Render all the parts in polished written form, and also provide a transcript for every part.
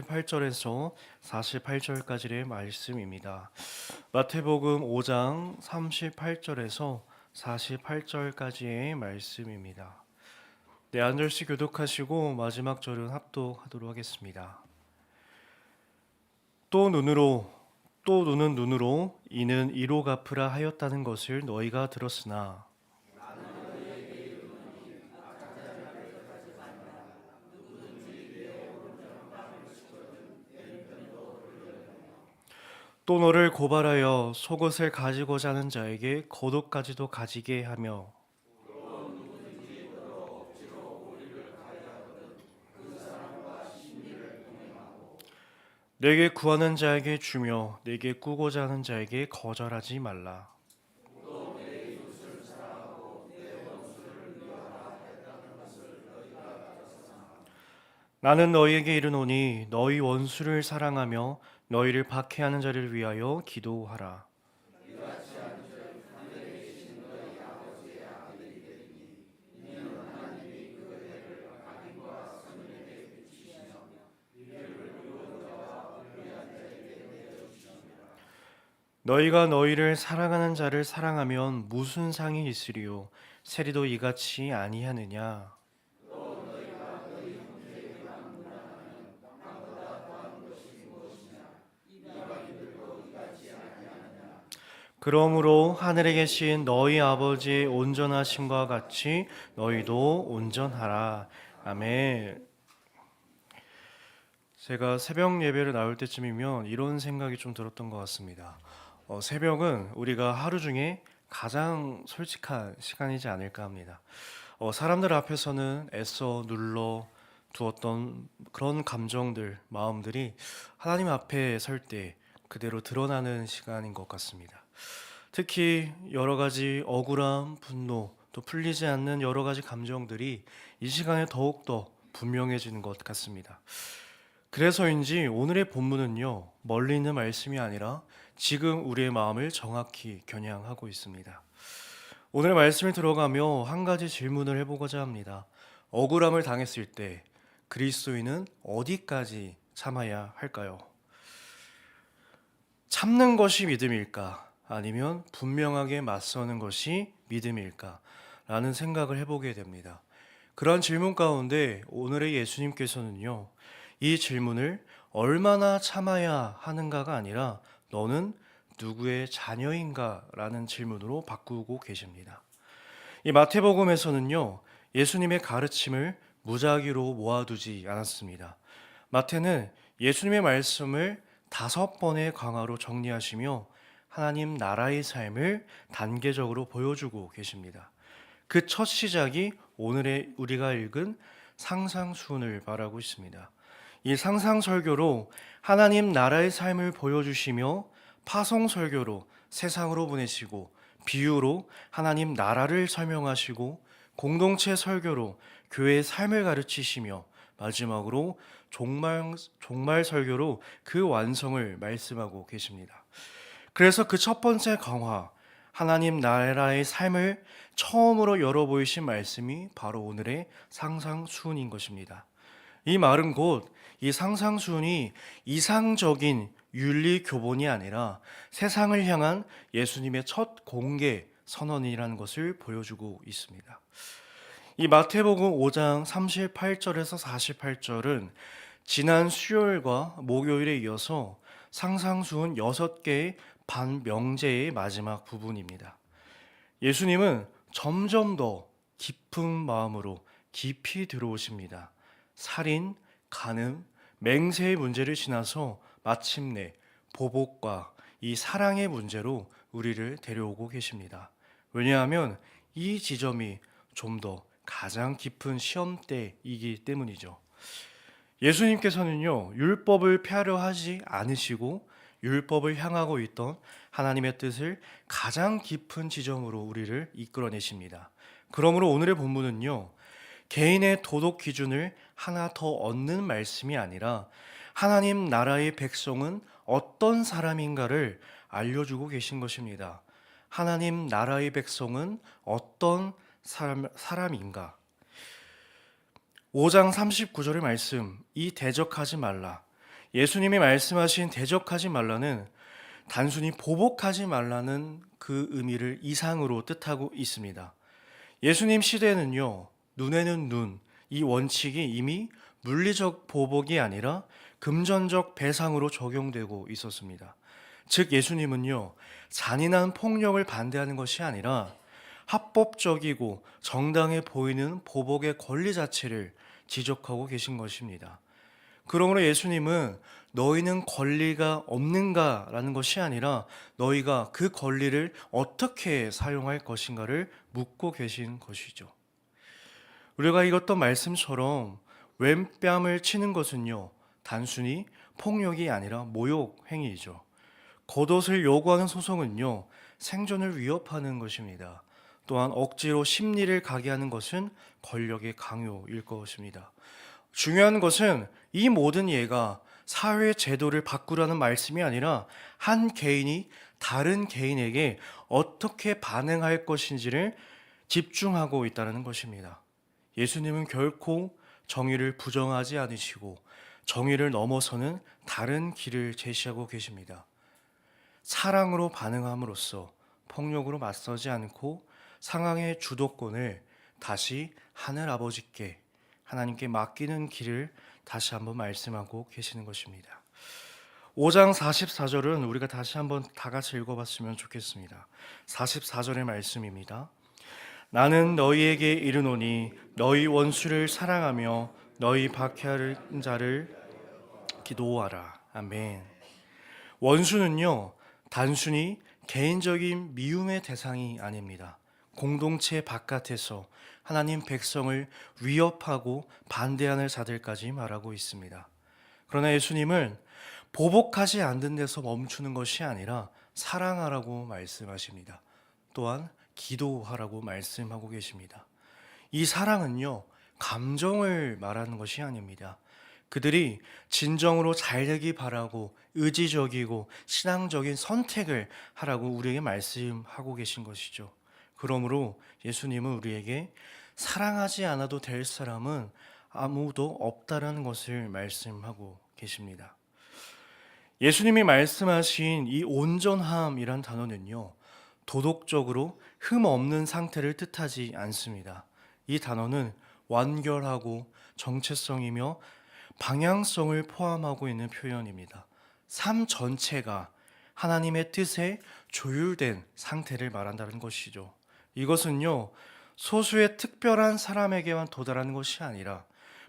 8절에서 48절까지의 말씀입니다. 마태복음 5장 38절에서 48절까지의 말씀입니다. 네, 한 절씩 교독하시고 마지막 절은 합독하도록 하겠습니다. 또 눈은 눈으로 이는 이로 갚으라 하였다는 것을 너희가 들었으나 또 너를 고발하여 속옷을 가지고자 하는 자에게 겉옷까지도 가지게 하며 내게 구하는 자에게 주며 내게 꾸고자 하는 자에게 거절하지 말라. 나는 너희에게 이르노니 너희 원수를 사랑하며 너희를 박해하는 자를 위하여 기도하라. 너희가 너희를 사랑하는 자를 사랑하면 무슨 상이 있으리요? 세리도 이같이 아니하느냐? 그러므로 하늘에 계신 너희 아버지의 온전하심과 같이 너희도 온전하라. 아멘. 제가 새벽 예배를 나올 때쯤이면 이런 생각이 좀 들었던 것 같습니다. 새벽은 우리가 하루 중에 가장 솔직한 시간이지 않을까 합니다. 사람들 앞에서는 애써 눌러 두었던 그런 감정들, 마음들이 하나님 앞에 설 때 그대로 드러나는 시간인 것 같습니다. 특히 여러 가지 억울함, 분노, 또 풀리지 않는 여러 가지 감정들이 이 시간에 더욱더 분명해지는 것 같습니다. 그래서인지 오늘의 본문은요, 멀리 있는 말씀이 아니라 지금 우리의 마음을 정확히 겨냥하고 있습니다. 오늘 말씀을 들어가며 한 가지 질문을 해보고자 합니다. 억울함을 당했을 때 그리스도인은 어디까지 참아야 할까요? 참는 것이 믿음일까? 아니면 분명하게 맞서는 것이 믿음일까? 라는 생각을 해보게 됩니다. 그러한 질문 가운데 오늘의 예수님께서는요, 이 질문을 얼마나 참아야 하는가가 아니라 너는 누구의 자녀인가? 라는 질문으로 바꾸고 계십니다. 이 마태복음에서는요, 예수님의 가르침을 무작위로 모아두지 않았습니다. 마태는 예수님의 말씀을 5번의 강화로 정리하시며 하나님 나라의 삶을 단계적으로 보여주고 계십니다. 그 첫 시작이 오늘의 우리가 읽은 상상수훈을 말하고 있습니다. 이 상상설교로 하나님 나라의 삶을 보여주시며 파송설교로 세상으로 보내시고 비유로 하나님 나라를 설명하시고 공동체 설교로 교회의 삶을 가르치시며 마지막으로 종말 설교로 그 완성을 말씀하고 계십니다. 그래서 그 첫 번째 강화, 하나님 나라의 삶을 처음으로 열어 보이신 말씀이 바로 오늘의 상상수훈인 것입니다. 이 말은 곧 이 상상수훈이 이상적인 윤리 교본이 아니라 세상을 향한 예수님의 첫 공개 선언이라는 것을 보여주고 있습니다. 이 마태복음 5장 38절에서 48절은 지난 수요일과 목요일에 이어서 상상수훈 6개의 반명제의 마지막 부분입니다. 예수님은 점점 더 깊은 마음으로 깊이 들어오십니다. 살인, 간음, 맹세의 문제를 지나서 마침내 보복과 이 사랑의 문제로 우리를 데려오고 계십니다. 왜냐하면 이 지점이 좀 더 가장 깊은 시험대이기 때문이죠. 예수님께서는요, 율법을 폐하려 하지 않으시고 율법을 향하고 있던 하나님의 뜻을 가장 깊은 지점으로 우리를 이끌어내십니다. 그러므로 오늘의 본문은요, 개인의 도덕 기준을 하나 더 얻는 말씀이 아니라 하나님 나라의 백성은 어떤 사람인가를 알려주고 계신 것입니다. 하나님 나라의 백성은 어떤 사람인가? 5장 39절의 말씀, 이 대적하지 말라. 예수님이 말씀하신 대적하지 말라는 단순히 보복하지 말라는 그 의미를 이상으로 뜻하고 있습니다. 예수님 시대에는요, 눈에는 눈, 이 원칙이 이미 물리적 보복이 아니라 금전적 배상으로 적용되고 있었습니다. 즉, 예수님은요, 잔인한 폭력을 반대하는 것이 아니라 합법적이고 정당해 보이는 보복의 권리 자체를 지적하고 계신 것입니다. 그러므로 예수님은 너희는 권리가 없는가라는 것이 아니라 너희가 그 권리를 어떻게 사용할 것인가를 묻고 계신 것이죠. 우리가 읽었던 말씀처럼 왼뺨을 치는 것은요, 단순히 폭력이 아니라 모욕 행위이죠. 겉옷을 요구하는 소송은요, 생존을 위협하는 것입니다. 또한 억지로 심리를 가게 하는 것은 권력의 강요일 것입니다. 중요한 것은 이 모든 예가 사회 제도를 바꾸라는 말씀이 아니라 한 개인이 다른 개인에게 어떻게 반응할 것인지를 집중하고 있다는 것입니다. 예수님은 결코 정의를 부정하지 않으시고 정의를 넘어서는 다른 길을 제시하고 계십니다. 사랑으로 반응함으로써 폭력으로 맞서지 않고 상황의 주도권을 다시 하늘 아버지께 하나님께 맡기는 길을 다시 한번 말씀하고 계시는 것입니다. 5장 44절은 우리가 다시 한번 다 같이 읽어봤으면 좋겠습니다. 44절의 말씀입니다. 나는 너희에게 이르노니 너희 원수를 사랑하며 너희 박해하는 자를 기도하라. 아멘. 원수는요, 단순히 개인적인 미움의 대상이 아닙니다. 공동체 바깥에서 하나님 백성을 위협하고 반대하는 자들까지 말하고 있습니다. 그러나 예수님은 보복하지 않는 데서 멈추는 것이 아니라 사랑하라고 말씀하십니다. 또한 기도하라고 말씀하고 계십니다. 이 사랑은요, 감정을 말하는 것이 아닙니다. 그들이 진정으로 잘되기 바라고 의지적이고 신앙적인 선택을 하라고 우리에게 말씀하고 계신 것이죠. 그러므로 예수님은 우리에게 사랑하지 않아도 될 사람은 아무도 없다라는 것을 말씀하고 계십니다. 예수님이 말씀하신 이 온전함이란 단어는요, 도덕적으로 흠 없는 상태를 뜻하지 않습니다. 이 단어는 완결하고 정체성이며 방향성을 포함하고 있는 표현입니다. 삶 전체가 하나님의 뜻에 조율된 상태를 말한다는 것이죠. 이것은요, 소수의 특별한 사람에게만 도달하는 것이 아니라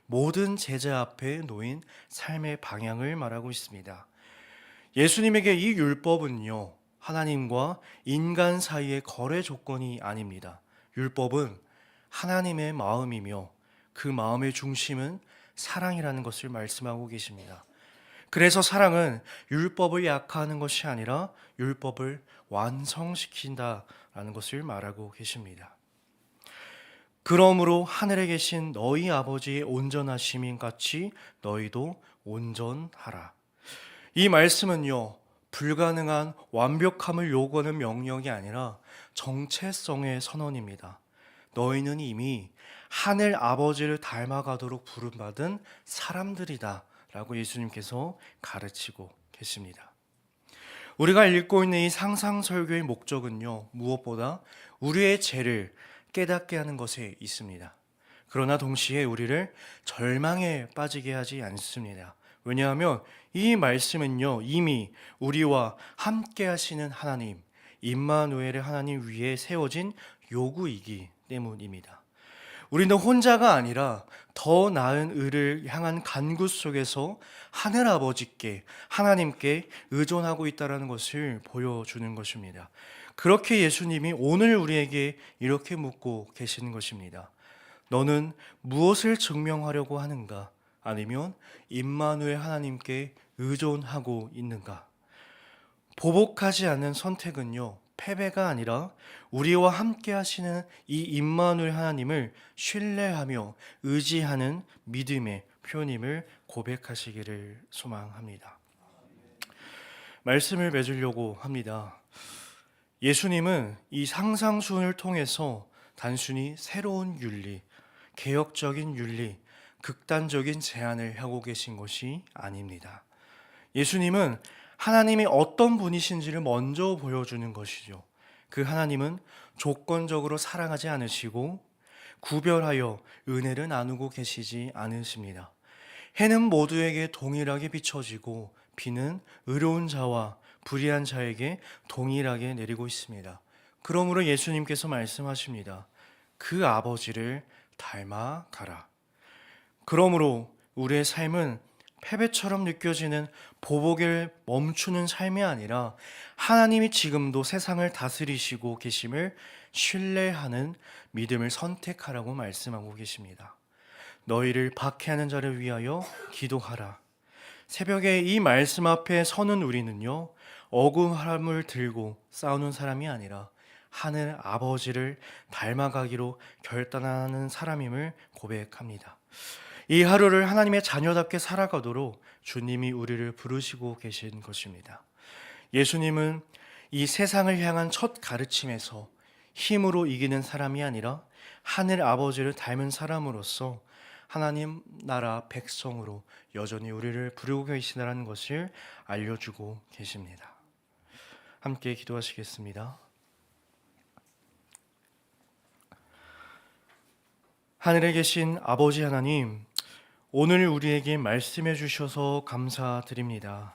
모든 제자 앞에 놓인 삶의 방향을 말하고 있습니다. 예수님에게 이 율법은요, 하나님과 인간 사이의 거래 조건이 아닙니다. 율법은 하나님의 마음이며 그 마음의 중심은 사랑이라는 것을 말씀하고 계십니다. 그래서 사랑은 율법을 약화하는 것이 아니라 율법을 완성시킨다라는 것을 말하고 계십니다. 그러므로 하늘에 계신 너희 아버지의 온전하심인 같이 너희도 온전하라. 이 말씀은요, 불가능한 완벽함을 요구하는 명령이 아니라 정체성의 선언입니다. 너희는 이미 하늘 아버지를 닮아가도록 부름받은 사람들이다 라고 예수님께서 가르치고 계십니다. 우리가 읽고 있는 이 상상설교의 목적은요, 무엇보다 우리의 죄를 깨닫게 하는 것에 있습니다. 그러나 동시에 우리를 절망에 빠지게 하지 않습니다. 왜냐하면 이 말씀은요, 이미 우리와 함께 하시는 하나님, 임마누엘의 하나님 위에 세워진 요구이기 때문입니다. 우리는 혼자가 아니라 더 나은 의를 향한 간구 속에서 하늘 아버지께, 하나님께 의존하고 있다는 것을 보여주는 것입니다. 그렇게 예수님이 오늘 우리에게 이렇게 묻고 계시는 것입니다. 너는 무엇을 증명하려고 하는가? 아니면 임마누엘 하나님께 의존하고 있는가? 보복하지 않는 선택은요, 패배가 아니라 우리와 함께 하시는 이 임마누엘 하나님을 신뢰하며 의지하는 믿음의 표현임을 고백하시기를 소망합니다. 말씀을 맺으려고 합니다. 예수님은 이 상상순을 통해서 단순히 새로운 윤리, 개혁적인 윤리, 극단적인 제안을 하고 계신 것이 아닙니다. 예수님은 하나님이 어떤 분이신지를 먼저 보여주는 것이죠. 그 하나님은 조건적으로 사랑하지 않으시고 구별하여 은혜를 나누고 계시지 않으십니다. 해는 모두에게 동일하게 비춰지고 비는 의로운 자와 불의한 자에게 동일하게 내리고 있습니다. 그러므로 예수님께서 말씀하십니다. 그 아버지를 닮아가라. 그러므로 우리의 삶은 패배처럼 느껴지는 보복을 멈추는 삶이 아니라 하나님이 지금도 세상을 다스리시고 계심을 신뢰하는 믿음을 선택하라고 말씀하고 계십니다. 너희를 박해하는 자를 위하여 기도하라. 새벽에 이 말씀 앞에 서는 우리는요, 억울함을 들고 싸우는 사람이 아니라 하늘 아버지를 닮아가기로 결단하는 사람임을 고백합니다. 이 하루를 하나님의 자녀답게 살아가도록 주님이 우리를 부르시고 계신 것입니다. 예수님은 이 세상을 향한 첫 가르침에서 힘으로 이기는 사람이 아니라 하늘 아버지를 닮은 사람으로서 하나님 나라 백성으로 여전히 우리를 부르고 계시다는 것을 알려주고 계십니다. 함께 기도하시겠습니다. 하늘에 계신 아버지 하나님, 오늘 우리에게 말씀해 주셔서 감사드립니다.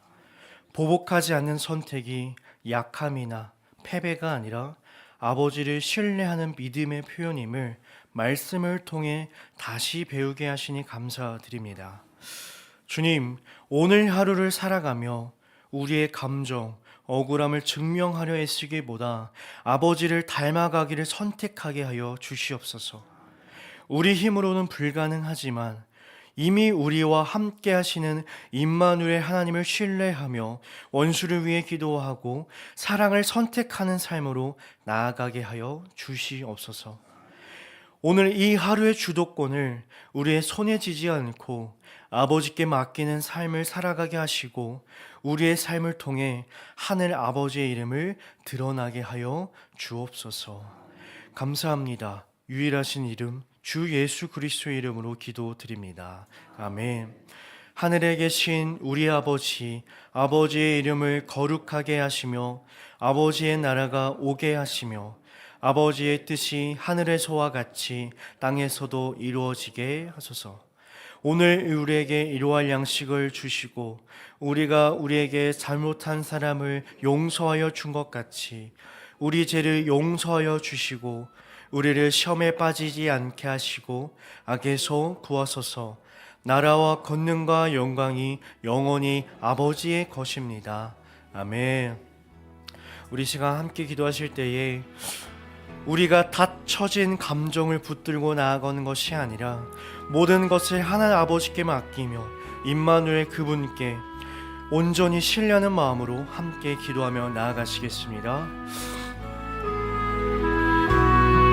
보복하지 않는 선택이 약함이나 패배가 아니라 아버지를 신뢰하는 믿음의 표현임을 말씀을 통해 다시 배우게 하시니 감사드립니다. 주님, 오늘 하루를 살아가며 우리의 감정, 억울함을 증명하려 애쓰기보다 아버지를 닮아가기를 선택하게 하여 주시옵소서. 우리 힘으로는 불가능하지만 이미 우리와 함께 하시는 임마누엘 하나님을 신뢰하며 원수를 위해 기도하고 사랑을 선택하는 삶으로 나아가게 하여 주시옵소서. 오늘 이 하루의 주도권을 우리의 손에 쥐지 않고 아버지께 맡기는 삶을 살아가게 하시고 우리의 삶을 통해 하늘 아버지의 이름을 드러나게 하여 주옵소서. 감사합니다. 유일하신 이름 주 예수 그리스도의 이름으로 기도드립니다. 아멘. 하늘에 계신 우리 아버지, 아버지의 이름을 거룩하게 하시며 아버지의 나라가 오게 하시며 아버지의 뜻이 하늘에서와 같이 땅에서도 이루어지게 하소서. 오늘 우리에게 일용할 양식을 주시고 우리가 우리에게 잘못한 사람을 용서하여 준 것 같이 우리 죄를 용서하여 주시고 우리를 시험에 빠지지 않게 하시고 악에서 구하소서. 나라와 권능과 영광이 영원히 아버지의 것입니다. 아멘. 우리 시간 함께 기도하실 때에 우리가 닫혀진 감정을 붙들고 나아가는 것이 아니라 모든 것을 하나님 아버지께 맡기며 임마누엘 그분께 온전히 신뢰하는 마음으로 함께 기도하며 나아가시겠습니다.